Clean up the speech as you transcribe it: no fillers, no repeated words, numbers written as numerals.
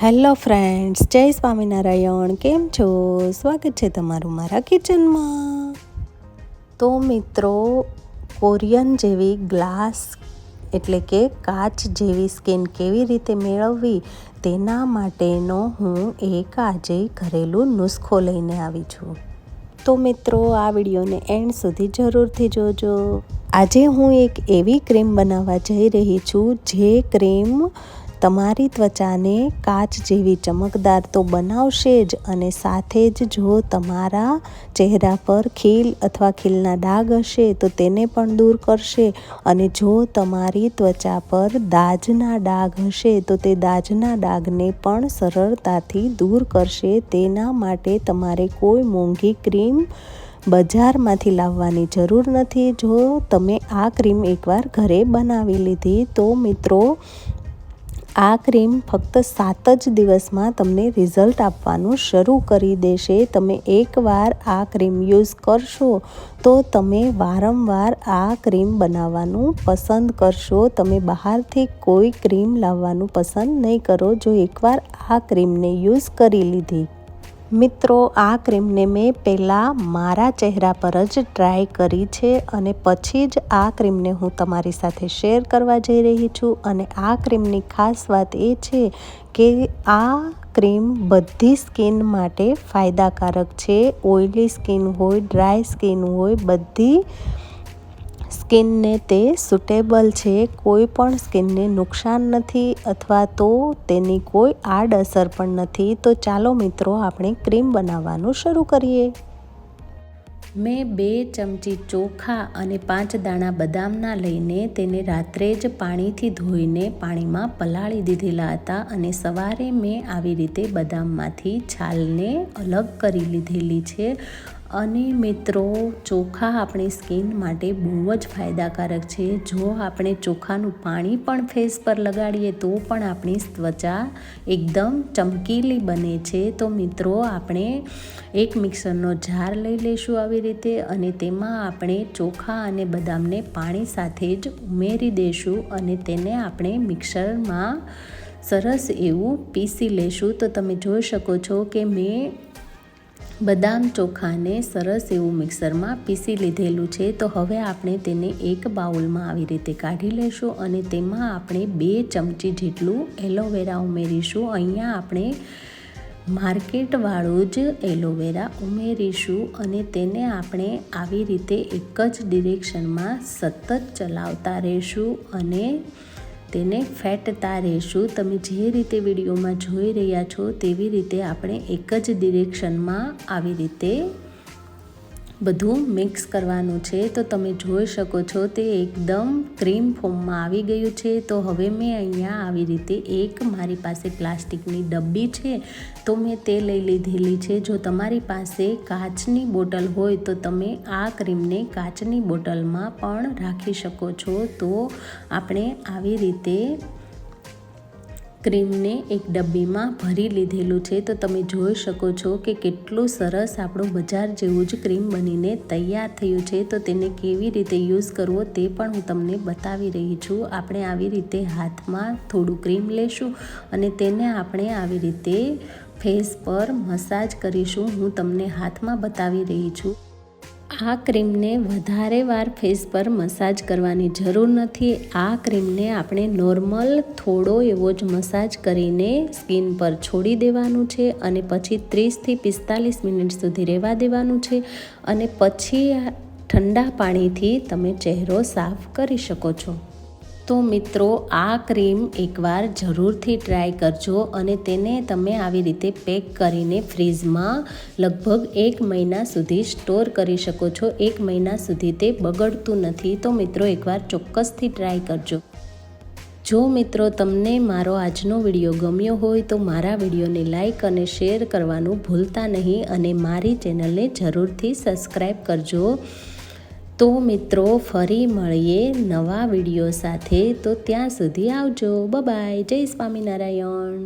Hello friends, જય સ્વામિનારાયણ. કેમ છો? સ્વાગત છે તમારું મારા કિચનમાં. તો મિત્રો, કોરિયન જેવી ગ્લાસ એટલે કે કાચ જેવી સ્કિન કેવી રીતે મેળવવી તેના માટેનો હું એક આજે ઘરેલું નુસ્ખો લઈને આવી છું. તો મિત્રો, આ વિડીયોને એન્ડ સુધી જરૂરથી જોજો. આજે હું એક એવી ક્રીમ બનાવવા જઈ રહી છું જે ક્રીમ તમારી ત્વચાને કાચ જેવી ચમકદાર તો બનાવશે જ, અને સાથે જ જો તમારા ચહેરા પર ખીલ અથવા ખીલના ડાઘ હશે તો તેને પણ દૂર કરશે, અને જો તમારી ત્વચા પર દાજના ડાઘ હશે તો તે દાજના ડાઘને પણ સરળતાથી દૂર કરશે. તેના માટે તમારે કોઈ મોંઘી ક્રીમ બજારમાંથી લાવવાની જરૂર નથી. જો તમે આ ક્રીમ એકવાર ઘરે બનાવી લીધી તો મિત્રો, આ ક્રીમ ફક્ત 7 જ દિવસમાં તમને રિઝલ્ટ આપવાનું શરૂ કરી દેશે. તમે એકવાર આ ક્રીમ યુઝ કરશો તો તમે વારંવાર આ ક્રીમ બનાવવાનું પસંદ કરશો. તમે બહારથી કોઈ ક્રીમ લાવવાનું પસંદ નહીં કરો જો એકવાર આ ક્રીમને યુઝ કરી લીધી. મિત્રો, આ ક્રીમને મેં પહેલાં મારા ચહેરા પર જ ટ્રાય કરી છે અને પછી જ આ ક્રીમને હું તમારી સાથે શેર કરવા જઈ રહી છું. અને આ ક્રીમની ખાસ વાત એ છે કે આ ક્રીમ બધી સ્કિન માટે ફાયદાકારક છે. ઓઇલી સ્કિન હોય, ડ્રાય સ્કિન હોય, બધી સ્કિનને તે સુટેબલ છે. કોઈ પણ સ્કિનને નુકસાન નથી અથવા તો તેની કોઈ આડઅસર પણ નથી. તો ચાલો મિત્રો, આપણે ક્રીમ બનાવવાનું શરૂ કરીએ. મેં 2 ચમચી ચોખા અને 5 દાણા બદામના લઈને તેને રાત્રે જ પાણીથી ધોઈને પાણીમાં પલાળી દીધેલા હતા, અને સવારે મેં આવી રીતે બદામમાંથી છાલને અલગ કરી લીધેલી છે. અને મિત્રો, ચોખા આપણી સ્કિન માટે બહુ જ ફાયદાકારક છે. જો આપણે ચોખાનું પાણી પણ ફેસ પર લગાડીએ તો પણ આપણી ત્વચા એકદમ ચમકીલી બને છે. તો મિત્રો, આપણે એક મિક્સરનો જાર લઈ લઈશું આવી રીતે, અને તેમાં આપણે ચોખા અને બદામને પાણી સાથે જ ઉમેરી દઈશું અને તેને આપણે મિક્સરમાં સરસ એવું પીસી લઈશું. તો તમે જોઈ શકો છો કે મેં બદામ ચોખાને સરસ એવું મિક્સરમાં પીસી લીધેલું છે. તો હવે આપણે તેને એક બાઉલમાં આવી રીતે કાઢી લઈશું અને તેમાં આપણે 2 ચમચી જેટલું એલોવેરા ઉમેરીશું. અહીંયા આપણે માર્કેટવાળું જ એલોવેરા ઉમેરીશું અને તેને આપણે આવી રીતે એક જ ડિરેક્શનમાં સતત ચલાવતા રહીશું અને તેને ફેટતા રહીશું. તમે જે રીતે વિડીયોમાં જોઈ રહ્યા છો તેવી રીતે આપણે એક જ ડિરેક્શનમાં આવી રીતે બધું મિક્સ કરવાનું છે. તો તમે જોઈ શકો છો તે એકદમ ક્રીમ ફોર્મમાં આવી ગયું છે. તો હવે મેં અહીંયા આવી રીતે એક મારી પાસે પ્લાસ્ટિકની ડબ્બી છે તો મેં તે લઈ લીધેલી છે. જો તમારી પાસે કાચની બોટલ હોય તો તમે આ ક્રીમને કાચની બોટલમાં પણ રાખી શકો છો. તો આપણે આવી રીતે ક્રીમને એક ડબ્બીમાં ભરી લીધેલું છે. તો તમે જોઈ શકો છો કે કેટલું સરસ આપણું બજાર જેવું જ ક્રીમ બનીને તૈયાર થયું છે. તો તેને કેવી રીતે યુઝ કરવો તે પણ હું તમને બતાવી રહી છું. આપણે આવી રીતે હાથમાં થોડું ક્રીમ લેશું અને તેને આપણે આવી રીતે ફેસ પર મસાજ કરીશું. હું તમને હાથમાં બતાવી રહી છું. આ ક્રીમને વધારે વાર ફેસ પર મસાજ કરવાની જરૂર નથી. આ ક્રીમને આપણે નોર્મલ થોડો એવો જ મસાજ કરીને સ્કિન પર છોડી દેવાનું છે અને પછી 30થી 45 મિનિટ સુધી રહેવા દેવાનું છે, અને પછી ઠંડા પાણીથી તમે ચહેરો સાફ કરી શકો છો. તો મિત્રો, આ ક્રીમ એકવાર જરૂરથી ટ્રાય કરજો અને તેને તમે આવી રીતે પેક કરીને ફ્રીજમાં લગભગ 1 મહિના સુધી સ્ટોર કરી શકો છો. 1 મહિના સુધી તે બગડતું નથી. તો મિત્રો, એકવાર ચોક્કસથી ટ્રાય કરજો. જો મિત્રો, તમને મારો આજનો વિડીયો ગમ્યો હોય તો મારા વિડીયોને લાઈક અને શેર કરવાનું ભૂલતા નહીં, અને મારી ચેનલને જરૂરથી સબસ્ક્રાઈબ કરજો. તો મિત્રો, ફરી મળીએ નવા વિડીયો સાથે. તો ત્યાં સુધી આવજો. Bye bye. જય સ્વામિનારાયણ.